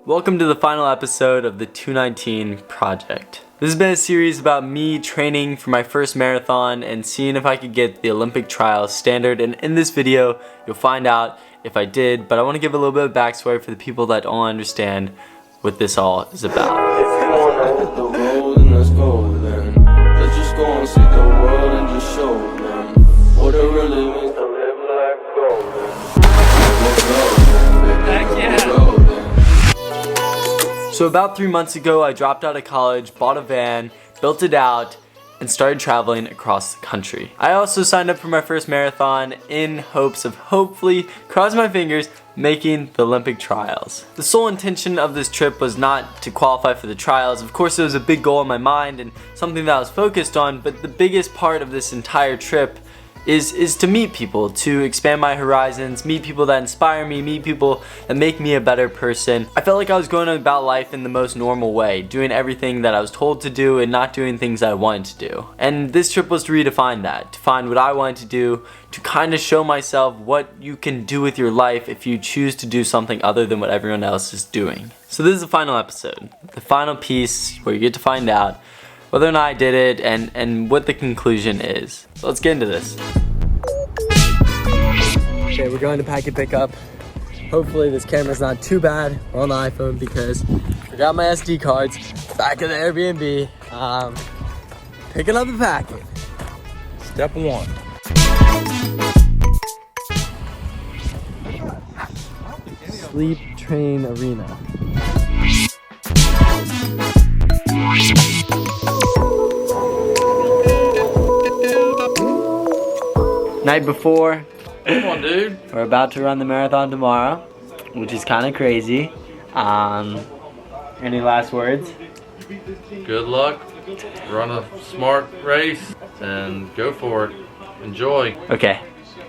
Welcome to the final episode of the 219 project. This has been a series about me training for my first marathon and seeing if I could get the Olympic trials standard, and in this video you'll find out if I did, but I want to give a little bit of backstory for the people that don't understand what this all is about. If you wanna hit the road, then let's go then. Let's just go and see the world and just show them what it really means to live life golden. Heck yeah. So about 3 months ago, I dropped out of college, bought a van, built it out, and started traveling across the country. I also signed up for my first marathon in hopes of hopefully, cross my fingers, making the Olympic trials. The sole intention of this trip was not to qualify for the trials. Of course, it was a big goal in my mind and something that I was focused on, but the biggest part of this entire trip is to meet people, to expand my horizons, meet people that inspire me, meet people that make me a better person. I felt like I was going about life in the most normal way, doing everything that I was told to do and not doing things I wanted to do. And this trip was to redefine that, to find what I wanted to do, to kind of show myself what you can do with your life if you choose to do something other than what everyone else is doing. So this is the final episode, the final piece where you get to find out whether or not I did it and what the conclusion is. So let's get into this. Okay, we're going to packet pickup. Hopefully this camera's not too bad. We're on the iPhone because I forgot my SD cards back at the Airbnb. Picking up the packet. Step one. Sleep Train Arena. Night before. Come on, dude. We're about to run the marathon tomorrow, which is kind of crazy. Any last words? Good luck. Run a smart race and go for it. Enjoy. Okay,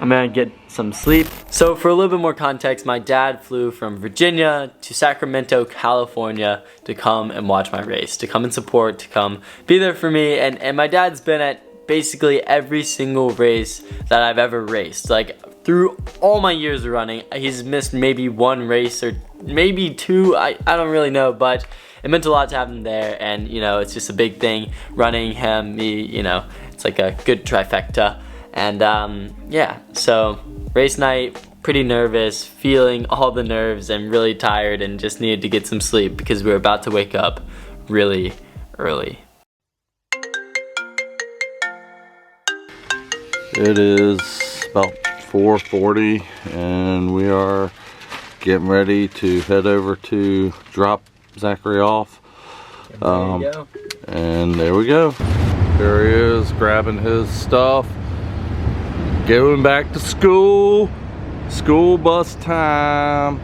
I'm gonna get some sleep. So for a little bit more context, my dad flew from Virginia to Sacramento, California to come and watch my race, to come and support, to come be there for me. And my dad's been at basically every single race that I've ever raced. Like through all my years of running, he's missed maybe one race or maybe two, I don't really know, but it meant a lot to have him there. And you know, it's just a big thing running him, me, you know, it's like a good trifecta. And yeah, so race night, pretty nervous, feeling all the nerves and really tired and just needed to get some sleep because we were about to wake up really early. It is about 4:40 and we are getting ready to head over to drop Zachary off. There you go. And there we go. There he is, grabbing his stuff, going back to school. School bus time.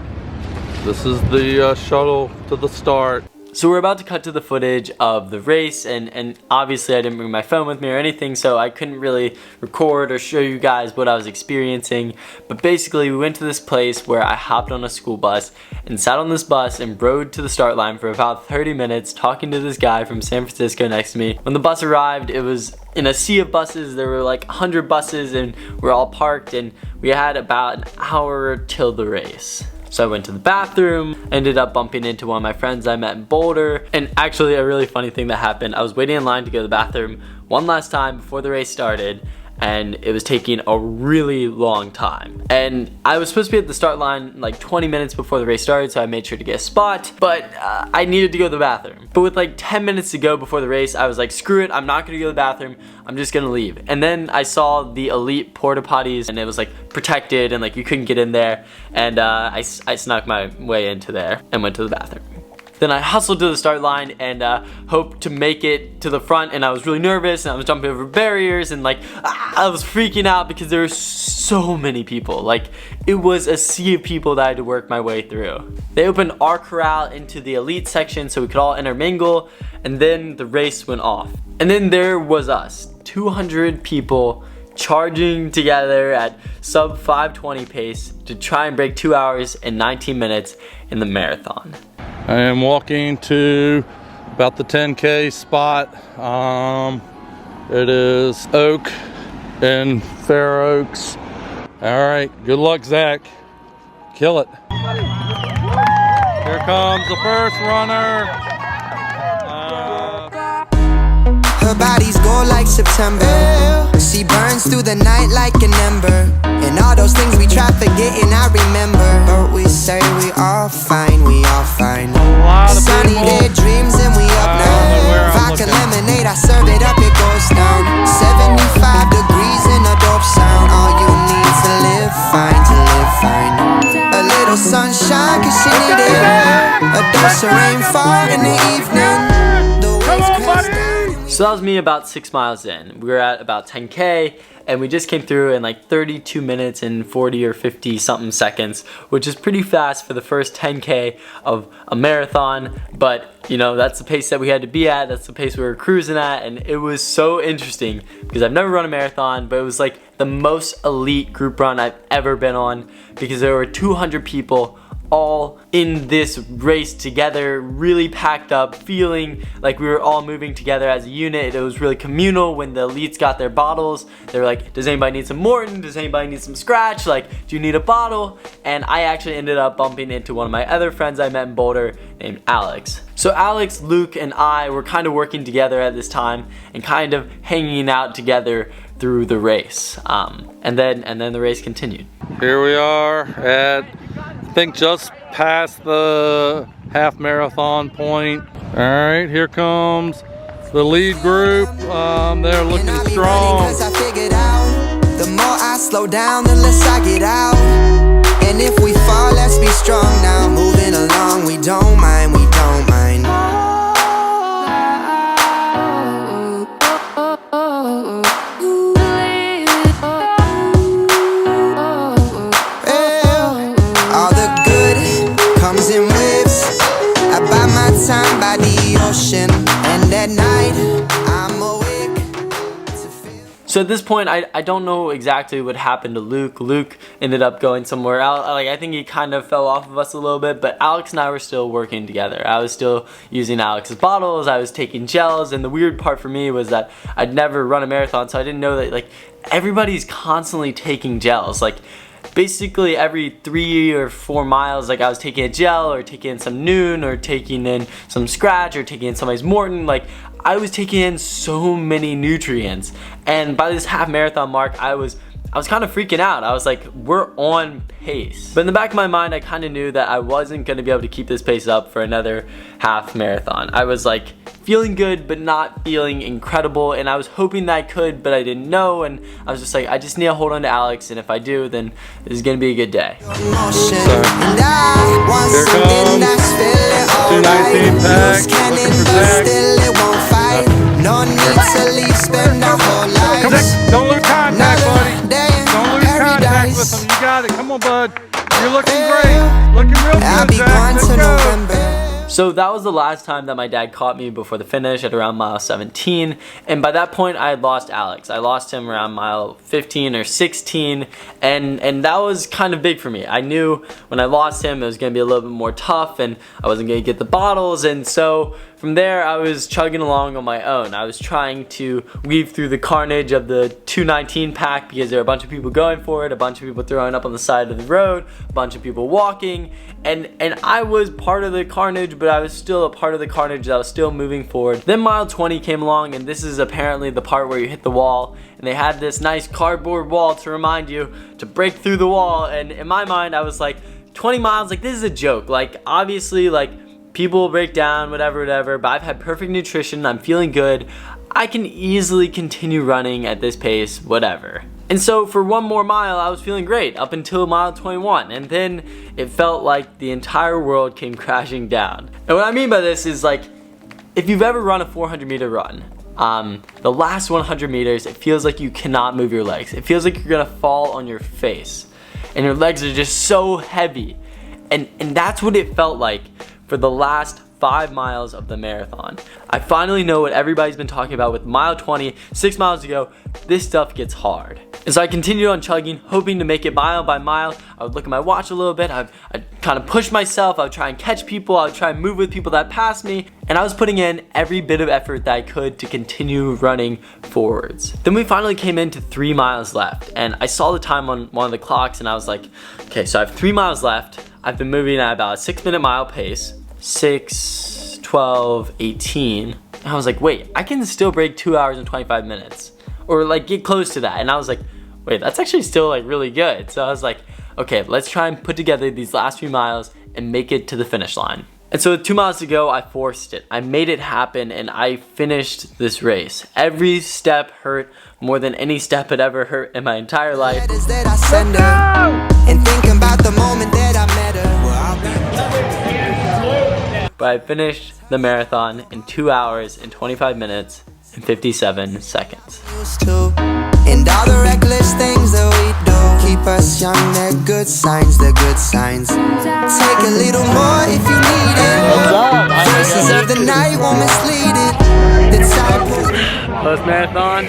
This is the shuttle to the start. So we're about to cut to the footage of the race, and obviously I didn't bring my phone with me or anything, so I couldn't really record or show you guys what I was experiencing. But basically we went to this place where I hopped on a school bus and sat on this bus and rode to the start line for about 30 minutes talking to this guy from San Francisco next to me. When the bus arrived, it was in a sea of buses. There were like 100 buses and we're all parked, and we had about an hour till the race. So I went to the bathroom, ended up bumping into one of my friends I met in Boulder. And actually a really funny thing that happened, I was waiting in line to go to the bathroom one last time before the race started, and it was taking a really long time. And I was supposed to be at the start line like 20 minutes before the race started, so I made sure to get a spot, but I needed to go to the bathroom. But with like 10 minutes to go before the race, I was like, screw it, I'm not gonna go to the bathroom, I'm just gonna leave. And then I saw the elite porta potties, and it was like protected and like you couldn't get in there, and I snuck my way into there and went to the bathroom. Then I hustled to the start line and hoped to make it to the front, and I was really nervous and I was jumping over barriers and like I was freaking out because there were so many people. Like it was a sea of people that I had to work my way through. They opened our corral into the elite section so we could all intermingle, and then the race went off. And then there was us, 200 people charging together at sub 5:20 pace to try and break 2 hours and 19 minutes in the marathon. I am walking to about the 10K spot. It is Oak and Fair Oaks. All right, good luck, Zach. Kill it. Here it comes the first runner. Her body's gold like September. She burns through the night like an ember. And all those things we try forgetting, I remember. But we say we all fine, we all fine. Sunny day dreams and we up now. Vodka lemonade, I serve it up, it goes down. 75 degrees in a dope sound. All you need to live fine, to live fine. A little sunshine, cause she need it. A dose of rainfall in the evening. The waves crash down. So that was me about 6 miles in. We were at about 10K and we just came through in like 32 minutes and 40 or 50 something seconds, which is pretty fast for the first 10K of a marathon. But you know, that's the pace that we had to be at. That's the pace we were cruising at. And it was so interesting because I've never run a marathon, but it was like the most elite group run I've ever been on because there were 200 people all in this race together, really packed up, feeling like we were all moving together as a unit. It was really communal. When the elites got their bottles, they were like, does anybody need some Morton? Does anybody need some Scratch? Like, do you need a bottle? And I actually ended up bumping into one of my other friends I met in Boulder named Alex. So Alex, Luke, and I were kind of working together at this time and kind of hanging out together through the race. And then the race continued. Here we are at, I think, just past the half marathon point. All right, here comes the lead group. They're looking strong. I figured out, the more I slow down, the less I get out. And if we fall, let's be strong now. Moving along, we don't mind, we don't mind. In waves, I buy my time by the ocean, and at night I'm awake to feel. So at this point, I don't know exactly what happened to Luke. Luke ended up going somewhere else. Like, I think he kind of fell off of us a little bit, but Alex and I were still working together. I was still using Alex's bottles, I was taking gels, and the weird part for me was that I'd never run a marathon, so I didn't know that like everybody's constantly taking gels. Like, basically every 3 or 4 miles, like I was taking a gel or taking in some Noon or taking in some Scratch or taking in somebody's Morton. Like, I was taking in so many nutrients, and by this half marathon mark I was kind of freaking out. I was like, we're on pace. But in the back of my mind, I kind of knew that I wasn't going to be able to keep this pace up for another half marathon. I was like feeling good, but not feeling incredible. And I was hoping that I could, but I didn't know. And I was just like, I just need to hold on to Alex. And if I do, then this is going to be a good day. Here comes 219 pack, looking for Zach. No need to leave, spend our whole lives. Don't lose contact, buddy. Don't lose contact with him. You got it. Come on, bud. You're looking great. Looking real good, Zach. Let's go. So that was the last time that my dad caught me before the finish at around mile 17. And by that point, I had lost Alex. I lost him around mile 15 or 16. And that was kind of big for me. I knew when I lost him, it was going to be a little bit more tough and I wasn't going to get the bottles. And so from there, I was chugging along on my own. I was trying to weave through the carnage of the 219 pack because there were a bunch of people going for it, a bunch of people throwing up on the side of the road, a bunch of people walking. And I was part of the carnage, but I was still a part of the carnage that was still moving forward. Then mile 20 came along, and this is apparently the part where you hit the wall, and they had this nice cardboard wall to remind you to break through the wall. And in my mind, I was like, 20 miles, like, this is a joke. Like, obviously, like, people will break down, whatever, but I've had perfect nutrition, I'm feeling good, I can easily continue running at this pace, whatever. And so for one more mile, I was feeling great up until mile 21, and then it felt like the entire world came crashing down. And what I mean by this is, like, if you've ever run a 400-meter run, the last 100 meters, it feels like you cannot move your legs. It feels like you're gonna fall on your face, and your legs are just so heavy. And that's what it felt like for the last 5 miles of the marathon. I finally know what everybody's been talking about with mile 20, 6 miles to go. This stuff gets hard. And so I continued on chugging, hoping to make it mile by mile. I would look at my watch a little bit. I'd kind of push myself. I would try and catch people. I would try and move with people that passed me. And I was putting in every bit of effort that I could to continue running forwards. Then we finally came into 3 miles left. And I saw the time on one of the clocks and I was like, okay, so I have 3 miles left. I've been moving at about a 6-minute mile pace. 6, 12, 18. And I was like, wait, I can still break 2 hours and 25 minutes. Or like get close to that. And I was like, wait, that's actually still like really good. So I was like, okay, let's try and put together these last few miles and make it to the finish line. And so with 2 miles to go, I forced it. I made it happen and I finished this race. Every step hurt more than any step had ever hurt in my entire life. But I finished the marathon in 2 hours and 25 minutes and 57 seconds. And all the reckless things that we do keep us young, they're good signs, they're good signs. Take a little more if you need it. Voices of the night won't mislead it. Post marathon.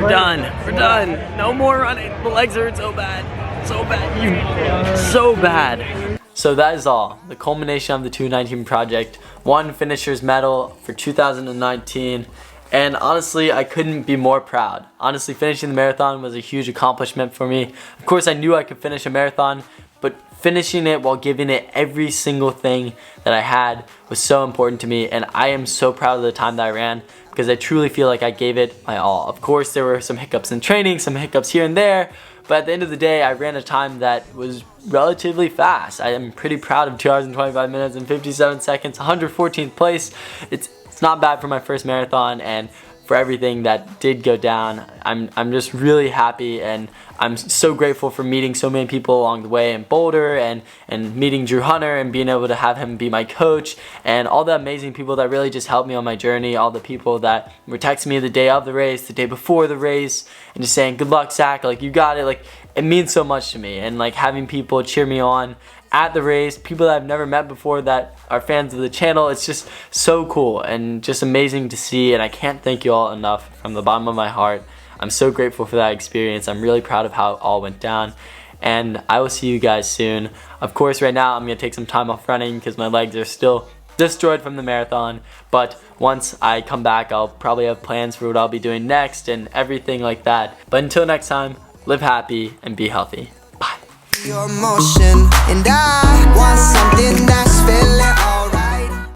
We're done. We're done. No more running. The legs hurt so bad. So bad. So bad. So that is all. The culmination of the 219 project. One finisher's medal for 2019. And honestly, I couldn't be more proud. Honestly, finishing the marathon was a huge accomplishment for me. Of course, I knew I could finish a marathon, but finishing it while giving it every single thing that I had was so important to me. And I am so proud of the time that I ran because I truly feel like I gave it my all. Of course, there were some hiccups in training, some hiccups here and there, but at the end of the day, I ran a time that was relatively fast. I am pretty proud of 2 hours and 25 minutes and 57 seconds, 114th place. It's not bad for my first marathon, and for everything that did go down. I'm just really happy, and I'm so grateful for meeting so many people along the way in Boulder, and meeting Drew Hunter and being able to have him be my coach, and all the amazing people that really just helped me on my journey, all the people that were texting me the day of the race, the day before the race, and just saying, good luck, Zach, like you got it. Like, it means so much to me, and like having people cheer me on at the race, people that I've never met before that are fans of the channel. It's just so cool and just amazing to see, and I can't thank you all enough from the bottom of my heart. I'm so grateful for that experience. I'm really proud of how it all went down, and I will see you guys soon. Of course, right now I'm gonna take some time off running because my legs are still destroyed from the marathon, but once I come back, I'll probably have plans for what I'll be doing next and everything like that. But until next time, live happy and be healthy. Bye. Your motion, and I want something that's feeling